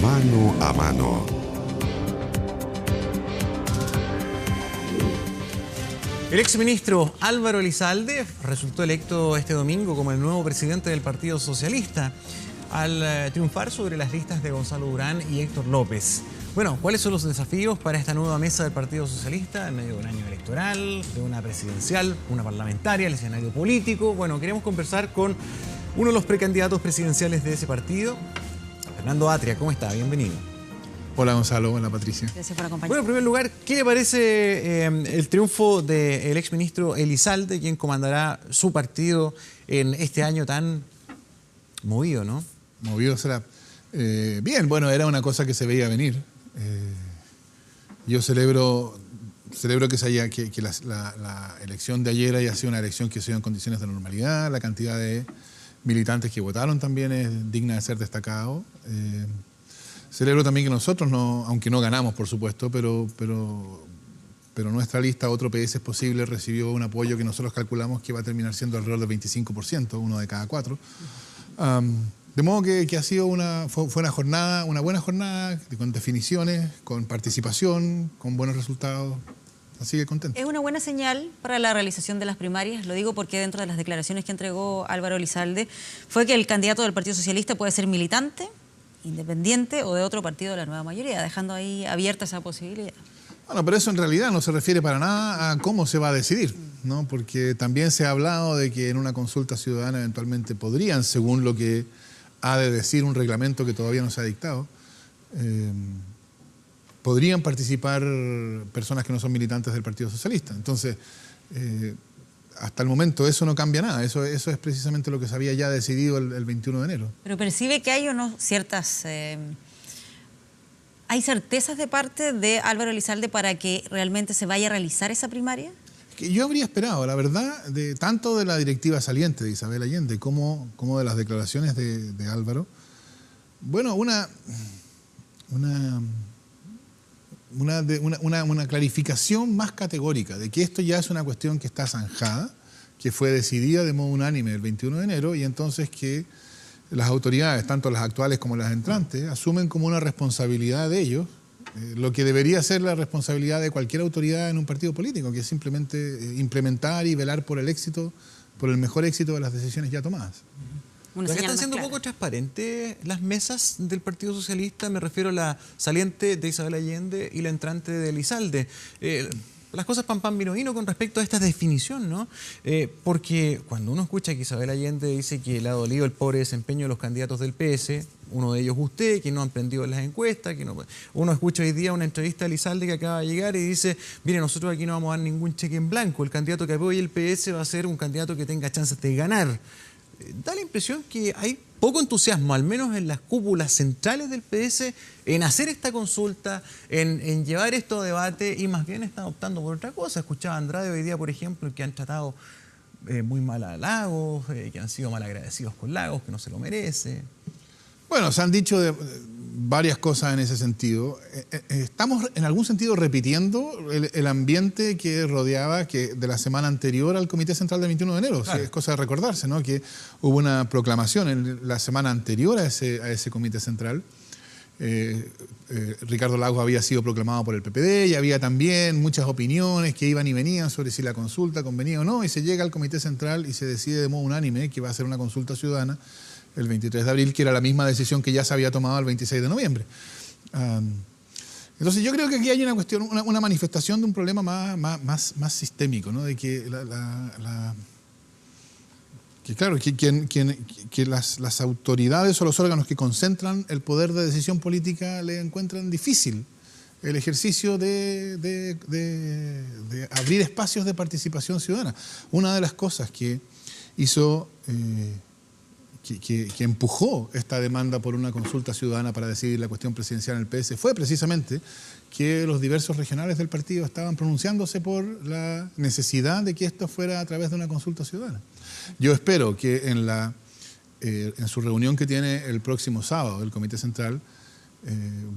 Mano a Mano. El exministro Álvaro Elizalde resultó electo este domingo como el nuevo presidente del Partido Socialista, al triunfar sobre las listas de Gonzalo Durán y Héctor López. Bueno, ¿cuáles son los desafíos para esta nueva mesa del Partido Socialista en medio de un año electoral, de una presidencial, una parlamentaria, el escenario político? Bueno, queremos conversar con uno de los precandidatos presidenciales de ese partido, Fernando Atria. ¿Cómo está? Bienvenido. Hola Gonzalo, hola Patricia. Gracias por acompañarnos. Bueno, en primer lugar, ¿qué le parece el triunfo del exministro Elizalde, quien comandará su partido en este año tan movido, ¿no? Movido será. Bien, bueno, era una cosa que se veía venir. Yo celebro que la elección de ayer haya sido una elección que se dio en condiciones de normalidad. La cantidad de militantes que votaron también es digna de ser destacado. Celebro también que nosotros, aunque no ganamos, por supuesto, pero nuestra lista, Otro PS es Posible, recibió un apoyo que nosotros calculamos que va a terminar siendo alrededor del 25%, uno de cada cuatro. De modo que ha sido fue una jornada, una buena jornada, con definiciones, con participación, con buenos resultados. Así que contento. Es una buena señal para la realización de las primarias. Lo digo porque dentro de las declaraciones que entregó Álvaro Elizalde fue que el candidato del Partido Socialista puede ser militante, independiente o de otro partido de la nueva mayoría, dejando ahí abierta esa posibilidad. Bueno, pero eso en realidad no se refiere para nada a cómo se va a decidir, ¿no? Porque también se ha hablado de que en una consulta ciudadana eventualmente podrían, según lo que ha de decir un reglamento que todavía no se ha dictado, podrían participar personas que no son militantes del Partido Socialista. Entonces, hasta el momento eso no cambia nada. Eso es precisamente lo que se había ya decidido el 21 de enero. Pero percibe que hay o no ciertas... ¿Hay certezas de parte de Álvaro Elizalde para que realmente se vaya a realizar esa primaria? Que yo habría esperado, la verdad, tanto de la directiva saliente de Isabel Allende como de las declaraciones de Álvaro. Bueno, una clarificación más categórica de que esto ya es una cuestión que está zanjada, que fue decidida de modo unánime el 21 de enero y entonces que las autoridades, tanto las actuales como las entrantes, asumen como una responsabilidad de ellos lo que debería ser la responsabilidad de cualquier autoridad en un partido político, que es simplemente implementar y velar por el éxito, por el mejor éxito de las decisiones ya tomadas. ¿Ya que están siendo un poco transparentes las mesas del Partido Socialista? Me refiero a la saliente de Isabel Allende y la entrante de Elizalde. Las cosas pan vino vino con respecto a esta definición, ¿no? Porque cuando uno escucha que Isabel Allende dice que le ha dolido el pobre desempeño de los candidatos del PS, uno de ellos usted, que no han prendido en las encuestas, uno escucha hoy día una entrevista a Elizalde que acaba de llegar y dice, mire, nosotros aquí no vamos a dar ningún cheque en blanco, el candidato que apoye el PS va a ser un candidato que tenga chances de ganar. Da la impresión que hay poco entusiasmo, al menos en las cúpulas centrales del PS, en hacer esta consulta, en llevar esto a debate, y más bien están optando por otra cosa. Escuchaba a Andrade hoy día, por ejemplo, que han tratado muy mal a Lagos, que han sido mal agradecidos con Lagos, que no se lo merece. Bueno, se han dicho varias cosas en ese sentido. Estamos en algún sentido repitiendo el ambiente que rodeaba de la semana anterior al Comité Central del 21 de enero. Claro. Es cosa de recordarse, ¿no? Que hubo una proclamación en la semana anterior a ese Comité Central. Ricardo Lagos había sido proclamado por el PPD y había también muchas opiniones que iban y venían sobre si la consulta convenía o no, y se llega al Comité Central y se decide de modo unánime que va a ser una consulta ciudadana el 23 de abril, que era la misma decisión que ya se había tomado el 26 de noviembre. Entonces yo creo que aquí hay una cuestión, una manifestación de un problema más sistémico, ¿no? De que que las autoridades o los órganos que concentran el poder de decisión política le encuentran difícil el ejercicio de abrir espacios de participación ciudadana. Una de las cosas que hizo... Que empujó esta demanda por una consulta ciudadana para decidir la cuestión presidencial en el PS fue precisamente que los diversos regionales del partido estaban pronunciándose por la necesidad de que esto fuera a través de una consulta ciudadana. Yo espero que en su reunión que tiene el próximo sábado el Comité Central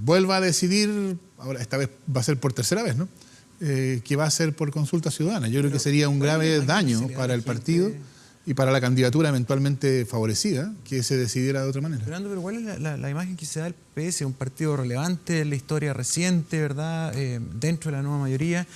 vuelva a decidir, ahora esta vez va a ser por tercera vez, ¿no? Que va a ser por consulta ciudadana. Yo creo que sería un grave daño para el partido y para la candidatura eventualmente favorecida, que se decidiera de otra manera. Fernando, pero ¿cuál es la imagen que se da del PS? Un partido relevante en la historia reciente, ¿verdad? Dentro de la nueva mayoría.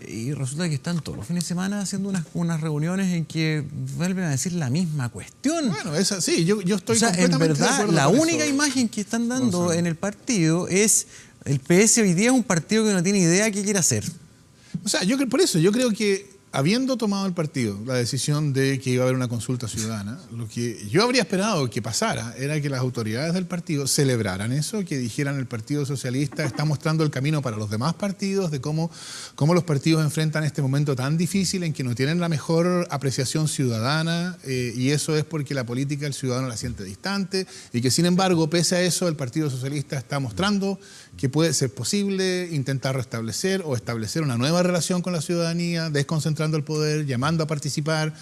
Y resulta que están todos los fines de semana haciendo unas reuniones en que vuelven a decir la misma cuestión. Bueno, sí, yo estoy completamente en verdad, de acuerdo la con única eso, imagen que están dando Gonzalo. en el partido es el PS hoy día es un partido que no tiene idea qué quiere hacer. O sea, por eso yo creo que habiendo tomado el partido la decisión de que iba a haber una consulta ciudadana, lo que yo habría esperado que pasara era que las autoridades del partido celebraran eso, que dijeran el Partido Socialista está mostrando el camino para los demás partidos, de cómo los partidos enfrentan este momento tan difícil en que no tienen la mejor apreciación ciudadana, y eso es porque la política el ciudadano la siente distante, y que sin embargo, pese a eso, el Partido Socialista está mostrando que puede ser posible intentar restablecer o establecer una nueva relación con la ciudadanía, desconcentrando el poder, llamando a participar.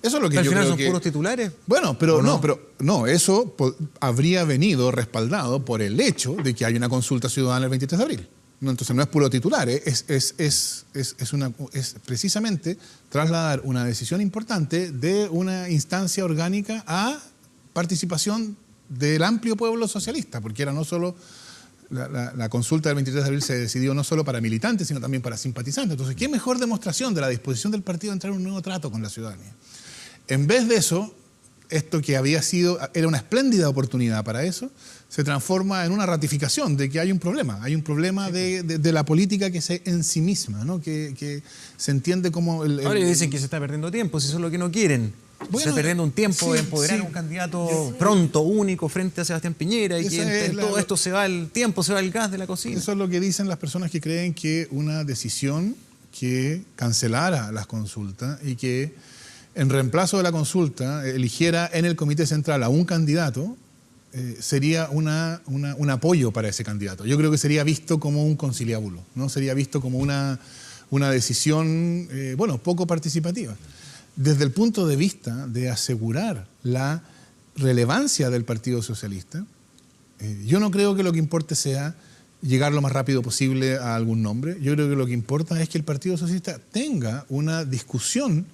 Eso es lo que ¿Al yo final creo son que... puros titulares? Bueno, pero ¿O no, eso habría venido respaldado por el hecho de que hay una consulta ciudadana el 23 de abril. No, entonces no es puro titular, es precisamente trasladar una decisión importante de una instancia orgánica a participación del amplio pueblo socialista, porque era no solo... La consulta del 23 de abril se decidió no solo para militantes, sino también para simpatizantes. Entonces, ¿qué mejor demostración de la disposición del partido a entrar en un nuevo trato con la ciudadanía? En vez de eso, esto que era una espléndida oportunidad para eso, se transforma en una ratificación de que hay un problema. Hay un problema de la política que en sí misma, ¿no? que se entiende como... Ahora ellos dicen que se está perdiendo tiempo, si eso es lo que no quieren. Bueno, se está perdiendo un tiempo de empoderar a un candidato pronto, único, frente a Sebastián Piñera, y que en todo esto se va el tiempo, se va el gas de la cocina. Eso es lo que dicen las personas que creen que una decisión que cancelara las consultas y que en reemplazo de la consulta eligiera en el Comité Central a un candidato, sería un apoyo para ese candidato. Yo creo que sería visto como un conciliábulo, ¿no? Sería visto como una decisión, poco participativa. Desde el punto de vista de asegurar la relevancia del Partido Socialista, yo no creo que lo que importe sea llegar lo más rápido posible a algún nombre. Yo creo que lo que importa es que el Partido Socialista tenga una discusión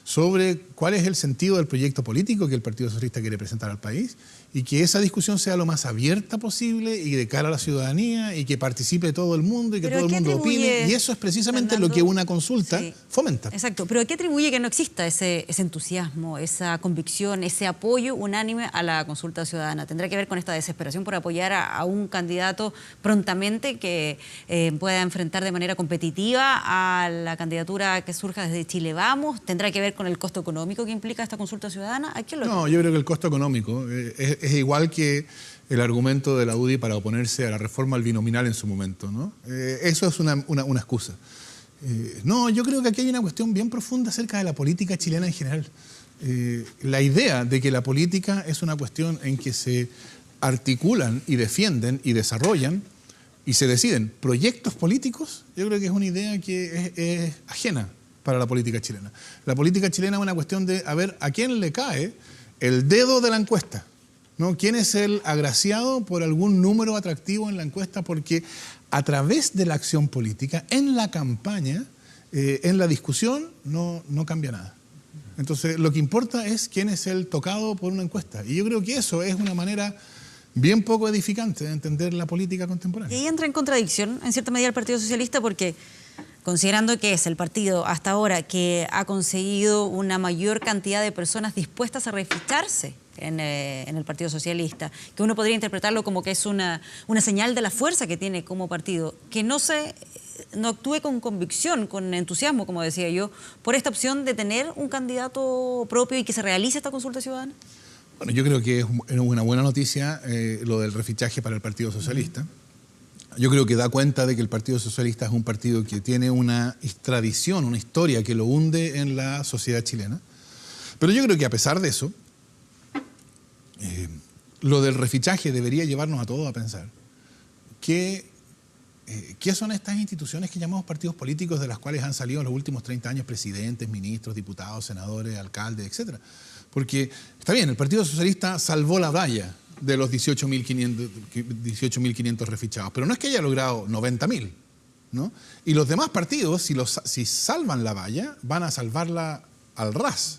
sobre cuál es el sentido del proyecto político que el Partido Socialista quiere presentar al país, y que esa discusión sea lo más abierta posible y de cara a la ciudadanía, y que participe todo el mundo y que todo el mundo opine. Y eso es precisamente lo que una consulta fomenta. Exacto, pero ¿qué atribuye que no exista ese entusiasmo, esa convicción, ese apoyo unánime a la consulta ciudadana? ¿Tendrá que ver con esta desesperación por apoyar a un candidato prontamente que pueda enfrentar de manera competitiva a la candidatura que surja desde Chile Vamos? ¿Tendrá que ver con el costo económico que implica esta consulta ciudadana? No, yo creo que el costo económico es igual que el argumento de la UDI para oponerse a la reforma al binominal en su momento, ¿no? Eso es una excusa. No, yo creo que aquí hay una cuestión bien profunda acerca de la política chilena en general. La idea de que la política es una cuestión en que se articulan y defienden y desarrollan y se deciden proyectos políticos, yo creo que es una idea que es ajena para la política chilena. La política chilena es una cuestión de a ver a quién le cae el dedo de la encuesta, ¿no? ¿Quién es el agraciado por algún número atractivo en la encuesta? Porque a través de la acción política, en la campaña, en la discusión, no cambia nada. Entonces, lo que importa es quién es el tocado por una encuesta. Y yo creo que eso es una manera bien poco edificante de entender la política contemporánea. Y ahí entra en contradicción, en cierta medida, el Partido Socialista, porque considerando que es el partido hasta ahora que ha conseguido una mayor cantidad de personas dispuestas a registrarse en el Partido Socialista, que uno podría interpretarlo como que es una señal de la fuerza que tiene como partido, que no actúe con convicción, con entusiasmo, como decía yo, por esta opción de tener un candidato propio y que se realice esta consulta ciudadana. Bueno, yo creo que es una buena noticia lo del refichaje para el Partido Socialista. Yo creo que da cuenta de que el Partido Socialista es un partido que tiene una tradición, una historia que lo hunde en la sociedad chilena. Pero yo creo que a pesar de eso, lo del refichaje debería llevarnos a todos a pensar ¿qué son estas instituciones que llamamos partidos políticos de las cuales han salido en los últimos 30 años presidentes, ministros, diputados, senadores, alcaldes, etcétera? Porque está bien, el Partido Socialista salvó la valla de los 18.500 refichados, pero no es que haya logrado 90.000, ¿no? Y los demás partidos, si salvan la valla, van a salvarla al ras.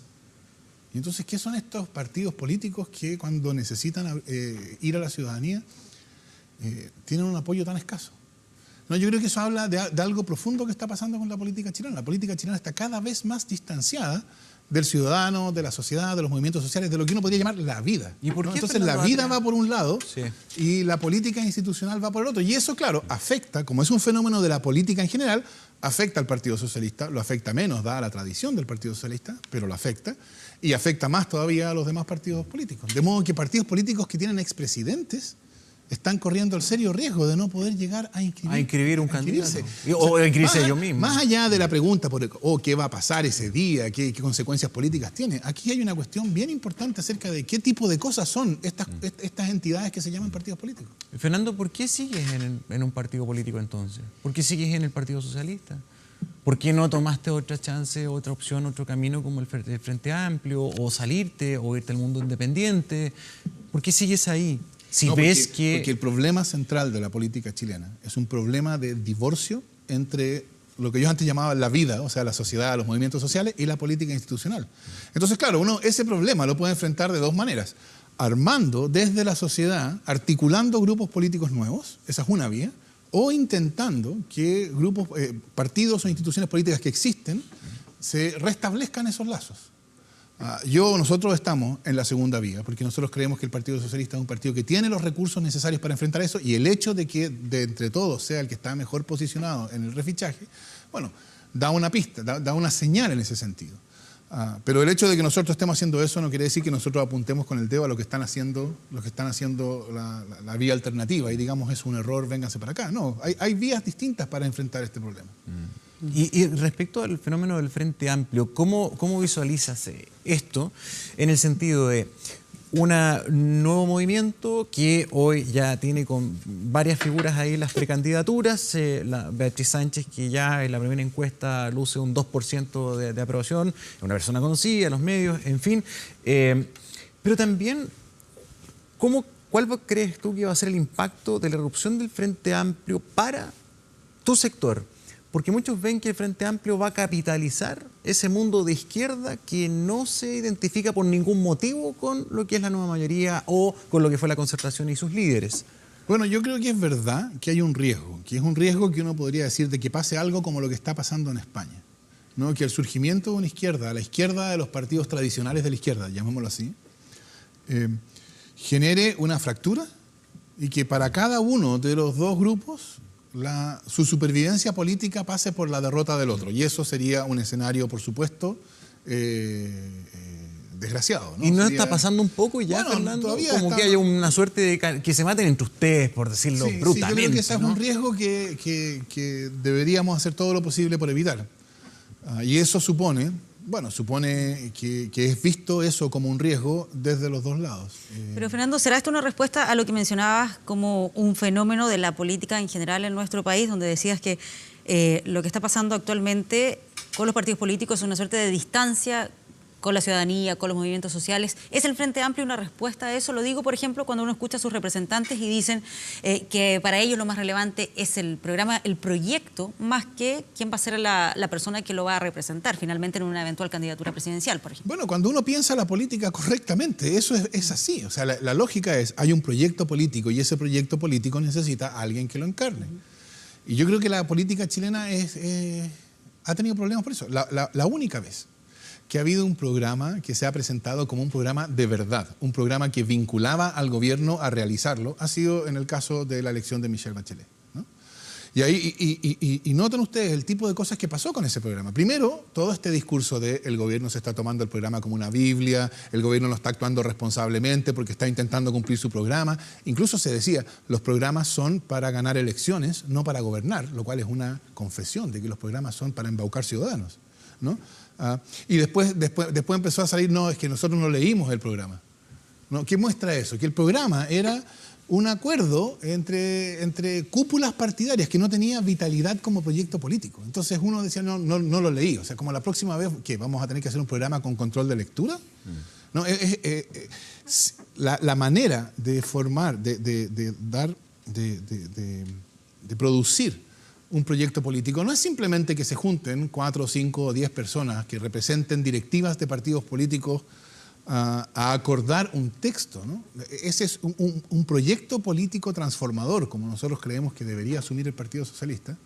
Y entonces, ¿qué son estos partidos políticos que cuando necesitan ir a la ciudadanía tienen un apoyo tan escaso? No, yo creo que eso habla de algo profundo que está pasando con la política chilena. La política chilena está cada vez más distanciada del ciudadano, de la sociedad, de los movimientos sociales, de lo que uno podría llamar la vida. ¿Y por qué, entonces la vida va por un lado y la política institucional va por el otro. Y eso, claro, afecta, como es un fenómeno de la política en general, afecta al Partido Socialista, lo afecta menos, dada la tradición del Partido Socialista, pero lo afecta, y afecta más todavía a los demás partidos políticos. De modo que partidos políticos que tienen expresidentes están corriendo el serio riesgo de no poder llegar a inscribir un candidato. O a inscribirse ellos mismos. Más allá de la pregunta por qué va a pasar ese día, qué consecuencias políticas tiene, aquí hay una cuestión bien importante acerca de qué tipo de cosas son estas entidades que se llaman partidos políticos. Fernando, ¿por qué sigues en un partido político entonces? ¿Por qué sigues en el Partido Socialista? ¿Por qué no tomaste otra chance, otra opción, otro camino como el Frente Amplio, o salirte, o irte al mundo independiente? ¿Por qué sigues ahí? Porque el problema central de la política chilena es un problema de divorcio entre lo que yo antes llamaba la vida, o sea, la sociedad, los movimientos sociales, y la política institucional. Entonces, claro, uno ese problema lo puede enfrentar de dos maneras. Armando desde la sociedad, articulando grupos políticos nuevos, esa es una vía, o intentando que partidos o instituciones políticas que existen se restablezcan esos lazos. Nosotros estamos en la segunda vía, porque nosotros creemos que el Partido Socialista es un partido que tiene los recursos necesarios para enfrentar eso, y el hecho de que de entre todos sea el que está mejor posicionado en el refichaje, bueno, da una pista, da una señal en ese sentido. Pero el hecho de que nosotros estemos haciendo eso no quiere decir que nosotros apuntemos con el dedo a lo que están haciendo la vía alternativa y digamos es un error, vénganse para acá. No, hay vías distintas para enfrentar este problema. Y respecto al fenómeno del Frente Amplio, ¿cómo visualizas esto en el sentido de un nuevo movimiento que hoy ya tiene con varias figuras ahí las precandidaturas? Beatriz Sánchez, que ya en la primera encuesta luce un 2% de aprobación, es una persona conocida, los medios, en fin. Pero también, ¿cuál crees tú que va a ser el impacto de la erupción del Frente Amplio para tu sector? Porque muchos ven que el Frente Amplio va a capitalizar ese mundo de izquierda que no se identifica por ningún motivo con lo que es la nueva mayoría o con lo que fue la Concertación y sus líderes. Bueno, yo creo que es verdad que hay un riesgo, que es un riesgo que uno podría decir de que pase algo como lo que está pasando en España, ¿no? Que el surgimiento de una izquierda, a la izquierda de los partidos tradicionales de la izquierda, llamémoslo así, genere una fractura y que para cada uno de los dos grupos su supervivencia política pase por la derrota del otro. Y eso sería un escenario, por supuesto, desgraciado, ¿no? ¿Y no está pasando un poco ya, bueno, Fernando? Como que haya una suerte de que se maten entre ustedes, por decirlo brutalmente. Sí, yo creo que ese es un riesgo que deberíamos hacer todo lo posible por evitar. Y eso supone que es visto eso como un riesgo desde los dos lados. Pero Fernando, ¿será esto una respuesta a lo que mencionabas como un fenómeno de la política en general en nuestro país, donde decías que lo que está pasando actualmente con los partidos políticos es una suerte de distancia con la ciudadanía, con los movimientos sociales? ¿Es el Frente Amplio una respuesta a eso? Lo digo, por ejemplo, cuando uno escucha a sus representantes y dicen que para ellos lo más relevante es el programa, el proyecto, más que quién va a ser la persona que lo va a representar finalmente en una eventual candidatura presidencial, por ejemplo. Bueno, cuando uno piensa la política correctamente, eso es así. O sea, la lógica es, hay un proyecto político y ese proyecto político necesita a alguien que lo encarne. Y yo creo que la política chilena ha tenido problemas por eso. La única vez que ha habido un programa que se ha presentado como un programa de verdad, un programa que vinculaba al gobierno a realizarlo, ha sido en el caso de la elección de Michelle Bachelet, ¿no? Y noten ustedes el tipo de cosas que pasó con ese programa. Primero, todo este discurso de el gobierno se está tomando el programa como una Biblia, el gobierno no está actuando responsablemente porque está intentando cumplir su programa. Incluso se decía, los programas son para ganar elecciones, no para gobernar, lo cual es una confesión de que los programas son para embaucar ciudadanos, ¿no? Y después empezó a salir, no, es que nosotros no leímos el programa, ¿no? ¿Qué muestra eso? Que el programa era un acuerdo entre cúpulas partidarias que no tenía vitalidad como proyecto político. Entonces uno decía, no lo leí. O sea, como la próxima vez, ¿qué? ¿Vamos a tener que hacer un programa con control de lectura? No, la manera de formar, de producir un proyecto político no es simplemente que se junten 4, 5 o 10 personas que representen directivas de partidos políticos a acordar un texto, ¿no? Ese es un proyecto político transformador, como nosotros creemos que debería asumir el Partido Socialista.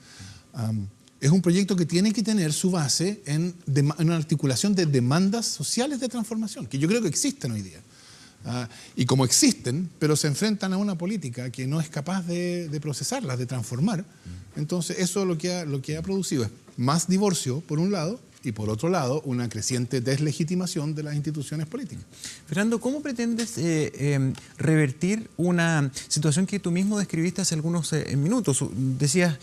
Es un proyecto que tiene que tener su base en una articulación de demandas sociales de transformación, que yo creo que existen hoy día. Y como existen, pero se enfrentan a una política que no es capaz de procesarlas, de transformar, entonces eso lo que ha producido es más divorcio, por un lado, y por otro lado, una creciente deslegitimación de las instituciones políticas. Fernando, ¿cómo pretendes revertir una situación que tú mismo describiste hace algunos minutos? Decías,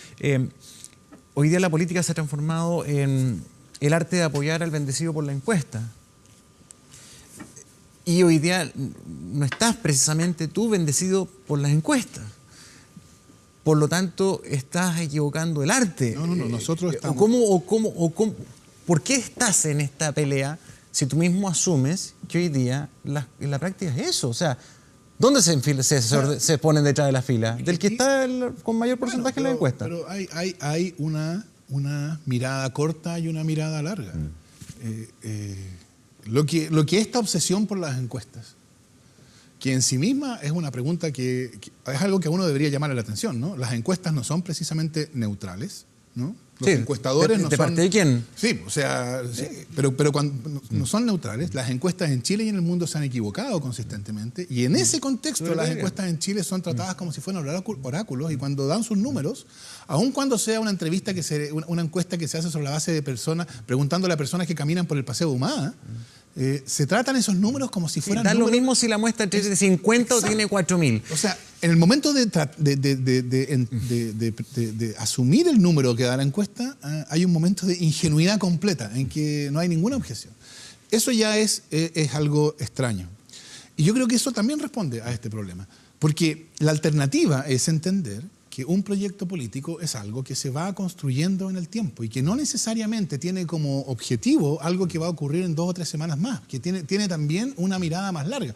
hoy día la política se ha transformado en el arte de apoyar al bendecido por la encuesta. Y hoy día no estás precisamente tú bendecido por las encuestas. Por lo tanto, estás equivocando el arte. No, nosotros estamos... ¿Por qué estás en esta pelea si tú mismo asumes que hoy día la práctica es eso? O sea, ¿dónde se ponen detrás de la fila? Del que está con mayor porcentaje en la encuesta. Pero hay una mirada corta y una mirada larga. Lo que esta obsesión por las encuestas, que en sí misma es una pregunta que es algo que a uno debería llamarle la atención, ¿no? Las encuestas no son precisamente neutrales, ¿no? Los encuestadores no son... ¿De parte de quién? Sí, o sea, sí, pero cuando no son neutrales, las encuestas en Chile y en el mundo se han equivocado consistentemente, y en ese contexto las encuestas en Chile son tratadas como si fueran oráculos, y cuando dan sus números, aun cuando sea una encuesta que se hace sobre la base de personas, preguntándole a personas que caminan por el Paseo de Humada, se tratan esos números como si fueran da números... lo mismo si la muestra tiene 50 o tiene 4.000. O sea, en el momento de asumir el número que da la encuesta, hay un momento de ingenuidad completa en que no hay ninguna objeción. Eso ya es algo extraño. Y yo creo que eso también responde a este problema. Porque la alternativa es entender que un proyecto político es algo que se va construyendo en el tiempo y que no necesariamente tiene como objetivo algo que va a ocurrir en 2 o 3 semanas más, que tiene también una mirada más larga.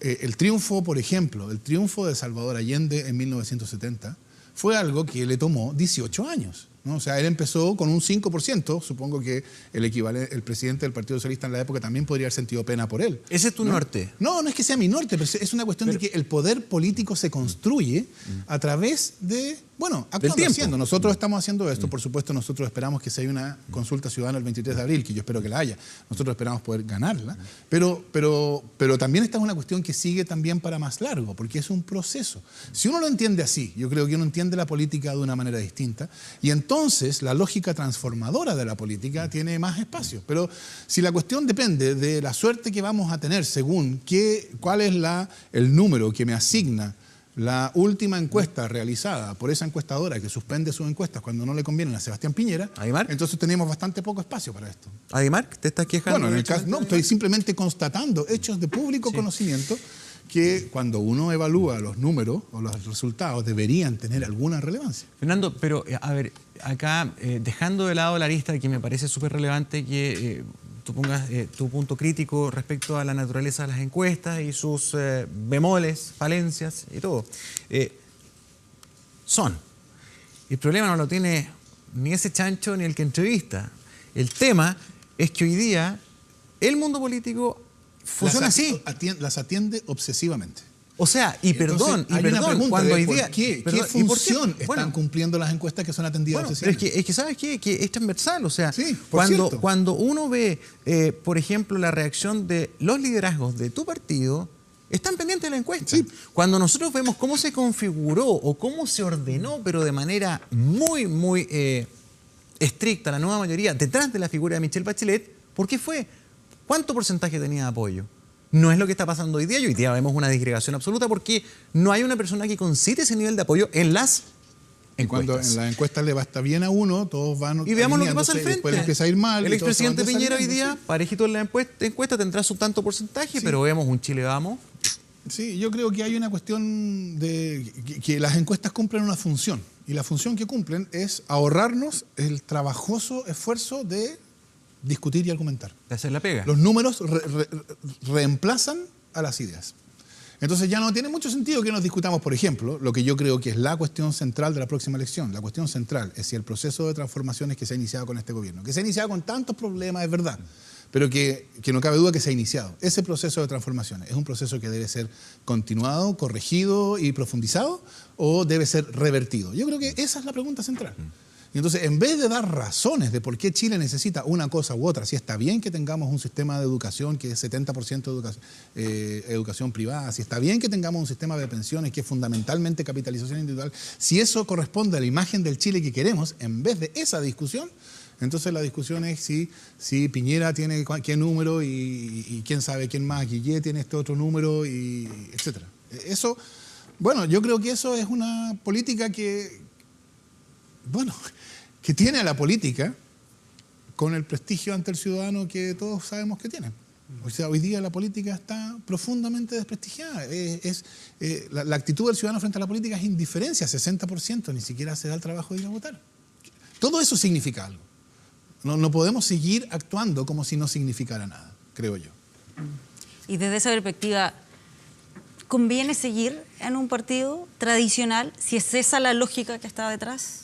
El triunfo, por ejemplo, el triunfo de Salvador Allende en 1970 fue algo que le tomó 18 años, ¿no? O sea, él empezó con un 5%, supongo que el presidente del Partido Socialista en la época también podría haber sentido pena por él. ¿Ese es tu norte? No es que sea mi norte, pero es una cuestión de que el poder político se construye a través de, haciendo. Nosotros estamos haciendo esto, por supuesto nosotros esperamos que sea una consulta ciudadana el 23 de abril, que yo espero que la haya. Nosotros esperamos poder ganarla, pero también esta es una cuestión que sigue también para más largo, porque es un proceso. Si uno lo entiende así, yo creo que uno entiende la política de una manera distinta, y entonces la lógica transformadora de la política tiene más espacio. Pero si la cuestión depende de la suerte que vamos a tener según cuál es el número que me asigna la última encuesta realizada por esa encuestadora que suspende sus encuestas cuando no le convienen a Sebastián Piñera, entonces tenemos bastante poco espacio para esto. ¿Adimark? ¿Te estás quejando? Bueno, en el caso, no, estoy simplemente constatando hechos de público conocimiento que cuando uno evalúa los números o los resultados deberían tener alguna relevancia. Fernando, pero a ver, acá dejando de lado la lista que me parece súper relevante que tú pongas tu punto crítico respecto a la naturaleza de las encuestas y sus bemoles, falencias y todo. El problema no lo tiene ni ese chancho ni el que entrevista. El tema es que hoy día el mundo político funciona así. Las atiende obsesivamente. O sea, perdón, cuando hoy día... ¿Qué función están cumpliendo las encuestas que son atendidas obsesivamente? Pero es que ¿sabes qué? Que es transversal. O sea, sí, cuando uno ve, por ejemplo, la reacción de los liderazgos de tu partido, están pendientes de la encuesta. Sí. Cuando nosotros vemos cómo se configuró o cómo se ordenó, pero de manera muy, muy estricta, la nueva mayoría detrás de la figura de Michelle Bachelet, ¿por qué fue? ¿Cuánto porcentaje tenía de apoyo? No es lo que está pasando hoy día, y hoy día vemos una disgregación absoluta porque no hay una persona que concite ese nivel de apoyo en las encuestas. Cuando en las encuestas le basta bien a uno, todos van... Y veamos lo que pasa al frente. Después empieza a ir mal. El expresidente Piñera hoy día, parejito en la encuesta, tendrá su tanto porcentaje, pero vemos un Chile vamos. Sí, yo creo que hay una cuestión de que las encuestas cumplen una función, y la función que cumplen es ahorrarnos el trabajoso esfuerzo de discutir y argumentar. De hacer la pega. Los números reemplazan a las ideas. Entonces ya no tiene mucho sentido que nos discutamos, por ejemplo, lo que yo creo que es la cuestión central de la próxima elección. La cuestión central es si el proceso de transformaciones que se ha iniciado con este gobierno, que se ha iniciado con tantos problemas, es verdad, pero que no cabe duda que se ha iniciado. Ese proceso de transformaciones, ¿es un proceso que debe ser continuado, corregido y profundizado o debe ser revertido? Yo creo que esa es la pregunta central. Y entonces, en vez de dar razones de por qué Chile necesita una cosa u otra, si está bien que tengamos un sistema de educación que es 70% educación privada, si está bien que tengamos un sistema de pensiones que es fundamentalmente capitalización individual, si eso corresponde a la imagen del Chile que queremos, en vez de esa discusión, entonces la discusión es si Piñera tiene qué número y quién sabe quién más, Guillé tiene este otro número, y etcétera. Eso, bueno, yo creo que eso es una política que tiene a la política con el prestigio ante el ciudadano que todos sabemos que tiene. O sea, hoy día la política está profundamente desprestigiada. La actitud del ciudadano frente a la política es indiferencia, 60%, ni siquiera se da el trabajo de ir a votar. Todo eso significa algo. No podemos seguir actuando como si no significara nada, creo yo. Y desde esa perspectiva, ¿conviene seguir en un partido tradicional si es esa la lógica que está detrás?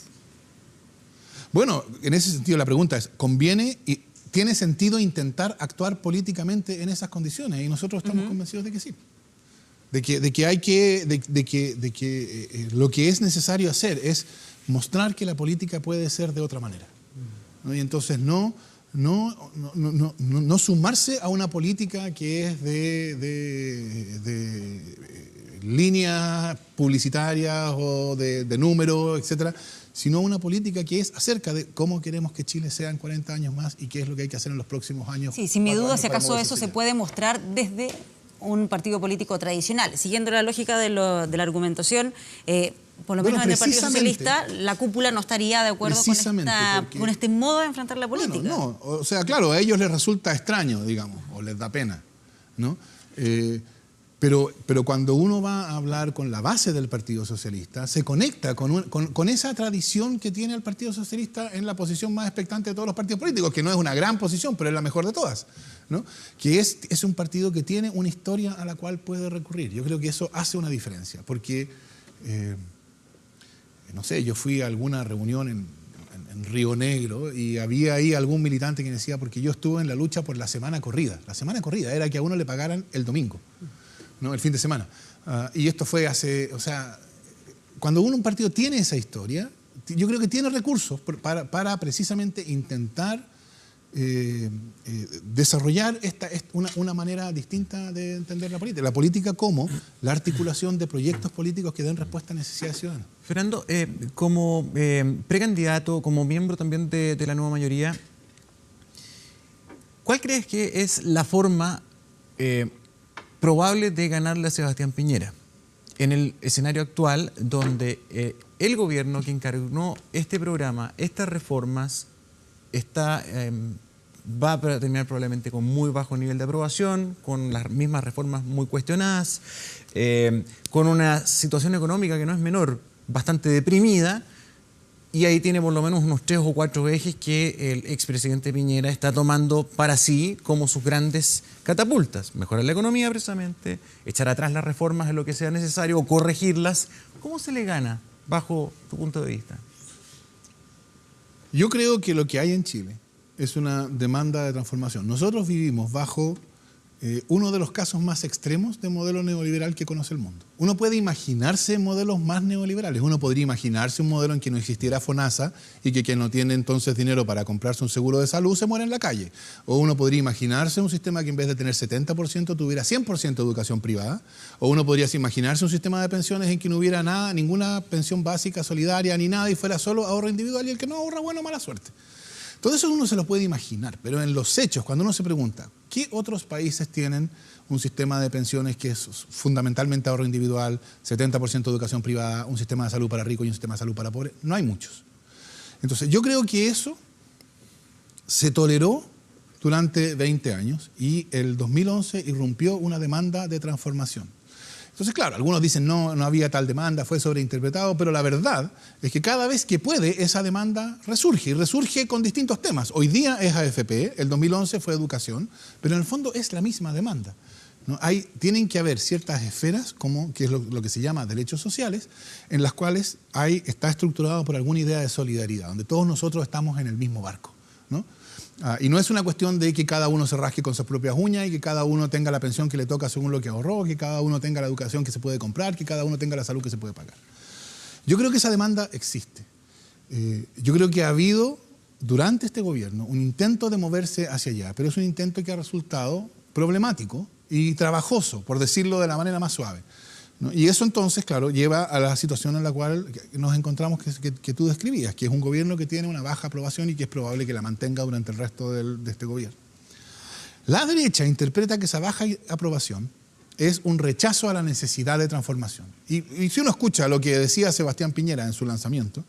Bueno, en ese sentido la pregunta es, ¿conviene y tiene sentido intentar actuar políticamente en esas condiciones? Y nosotros estamos convencidos de que sí. De que lo que es necesario hacer es mostrar que la política puede ser de otra manera, ¿no? Y entonces no sumarse a una política que es de líneas publicitarias o de números, etcétera, sino una política que es acerca de cómo queremos que Chile sea en 40 años más y qué es lo que hay que hacer en los próximos años. Sí, sin mi duda, si acaso eso se puede mostrar desde un partido político tradicional. Siguiendo la lógica de la argumentación, por lo menos en el Partido Socialista, la cúpula no estaría de acuerdo con este modo de enfrentar la política. Bueno, no, o sea, claro, a ellos les resulta extraño, digamos, o les da pena, ¿no? Pero cuando uno va a hablar con la base del Partido Socialista, se conecta con esa tradición que tiene el Partido Socialista en la posición más expectante de todos los partidos políticos, que no es una gran posición, pero es la mejor de todas, ¿no? Que es un partido que tiene una historia a la cual puede recurrir. Yo creo que eso hace una diferencia, porque, no sé, yo fui a alguna reunión en Río Negro y había ahí algún militante que decía, porque yo estuve en la lucha por la semana corrida. La semana corrida era que a uno le pagaran el domingo, ¿no? El fin de semana. Y esto fue o sea, cuando un partido tiene esa historia, yo creo que tiene recursos para precisamente intentar desarrollar una manera distinta de entender la política. La política como la articulación de proyectos políticos que den respuesta a necesidades ciudadanas. Fernando, como precandidato, como miembro también de la nueva mayoría, ¿cuál crees que es la forma probable de ganarle a Sebastián Piñera en el escenario actual, donde el gobierno que encargó este programa, estas reformas, va a terminar probablemente con muy bajo nivel de aprobación, con las mismas reformas muy cuestionadas, con una situación económica que no es menor, bastante deprimida, y ahí tiene por lo menos unos 3 o 4 ejes que el expresidente Piñera está tomando para sí como sus grandes catapultas. Mejorar la economía precisamente, echar atrás las reformas en lo que sea necesario o corregirlas. ¿Cómo se le gana bajo tu punto de vista? Yo creo que lo que hay en Chile es una demanda de transformación. Nosotros vivimos bajo uno de los casos más extremos de modelo neoliberal que conoce el mundo. Uno puede imaginarse modelos más neoliberales. Uno podría imaginarse un modelo en que no existiera FONASA y que quien no tiene entonces dinero para comprarse un seguro de salud se muera en la calle. O uno podría imaginarse un sistema que en vez de tener 70% tuviera 100% educación privada. O uno podría imaginarse un sistema de pensiones en que no hubiera nada, ninguna pensión básica, solidaria, ni nada, y fuera solo ahorro individual, y el que no ahorra, bueno, mala suerte. Todo eso uno se lo puede imaginar, pero en los hechos, cuando uno se pregunta, ¿qué otros países tienen un sistema de pensiones que es fundamentalmente ahorro individual, 70% educación privada, un sistema de salud para ricos y un sistema de salud para pobres? No hay muchos. Entonces, yo creo que eso se toleró durante 20 años y el 2011 irrumpió una demanda de transformación. Entonces, claro, algunos dicen no había tal demanda, fue sobreinterpretado, pero la verdad es que cada vez que puede, esa demanda resurge, y resurge con distintos temas. Hoy día es AFP, el 2011 fue educación, pero en el fondo es la misma demanda, ¿no? Tienen que haber ciertas esferas, que es lo que se llama derechos sociales, en las cuales está estructurado por alguna idea de solidaridad, donde todos nosotros estamos en el mismo barco, ¿no? Y no es una cuestión de que cada uno se rasque con sus propias uñas y que cada uno tenga la pensión que le toca según lo que ahorró, que cada uno tenga la educación que se puede comprar, que cada uno tenga la salud que se puede pagar. Yo creo que esa demanda existe. Yo creo que ha habido durante este gobierno un intento de moverse hacia allá, pero es un intento que ha resultado problemático y trabajoso, por decirlo de la manera más suave, ¿no? Y eso entonces, claro, lleva a la situación en la cual nos encontramos que tú describías, que es un gobierno que tiene una baja aprobación y que es probable que la mantenga durante el resto de este gobierno. La derecha interpreta que esa baja aprobación es un rechazo a la necesidad de transformación. Y si uno escucha lo que decía Sebastián Piñera en su lanzamiento,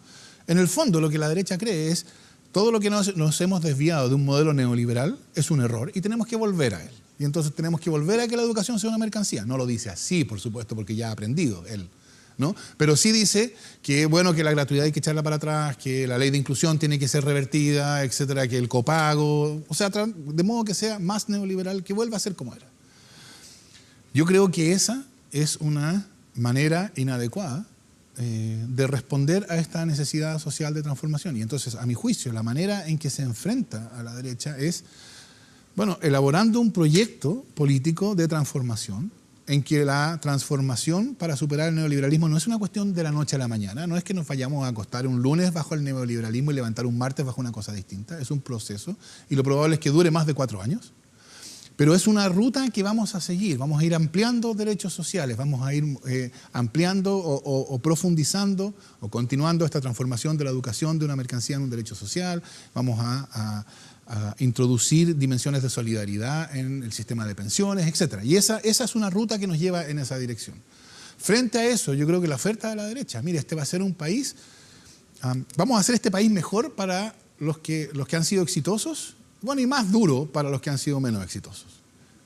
en el fondo lo que la derecha cree es todo lo que nos hemos desviado de un modelo neoliberal es un error y tenemos que volver a él. Y entonces tenemos que volver a que la educación sea una mercancía. No lo dice así, por supuesto, porque ya ha aprendido él, ¿no? Pero sí dice que, bueno, que la gratuidad hay que echarla para atrás, que la ley de inclusión tiene que ser revertida, etcétera, que el copago, o sea, de modo que sea más neoliberal, que vuelva a ser como era. Yo creo que esa es una manera inadecuada de responder a esta necesidad social de transformación. Y entonces, a mi juicio, la manera en que se enfrenta a la derecha es, bueno, elaborando un proyecto político de transformación, en que la transformación para superar el neoliberalismo no es una cuestión de la noche a la mañana, no es que nos vayamos a acostar un lunes bajo el neoliberalismo y levantar un martes bajo una cosa distinta, es un proceso y lo probable es que dure más de 4 años. Pero es una ruta que vamos a seguir, vamos a ir ampliando derechos sociales, vamos a ir ampliando o profundizando o continuando esta transformación de la educación de una mercancía en un derecho social, vamos a introducir dimensiones de solidaridad en el sistema de pensiones, etc. Y esa es una ruta que nos lleva en esa dirección. Frente a eso, yo creo que la oferta de la derecha, mire, este va a ser un país, vamos a hacer este país mejor para los que han sido exitosos, bueno, y más duro para los que han sido menos exitosos.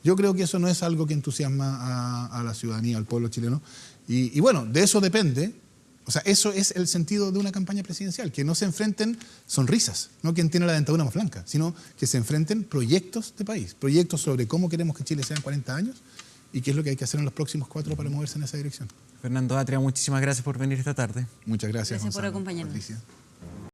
Yo creo que eso no es algo que entusiasma a la ciudadanía, al pueblo chileno. Y bueno, de eso depende. O sea, eso es el sentido de una campaña presidencial, que no se enfrenten sonrisas, no quien tiene la dentadura más blanca, sino que se enfrenten proyectos de país, proyectos sobre cómo queremos que Chile sea en 40 años y qué es lo que hay que hacer en los próximos 4 para moverse en esa dirección. Fernando Atria, muchísimas gracias por venir esta tarde. Muchas gracias, Gracias por Gonzalo, acompañarnos. Patricia.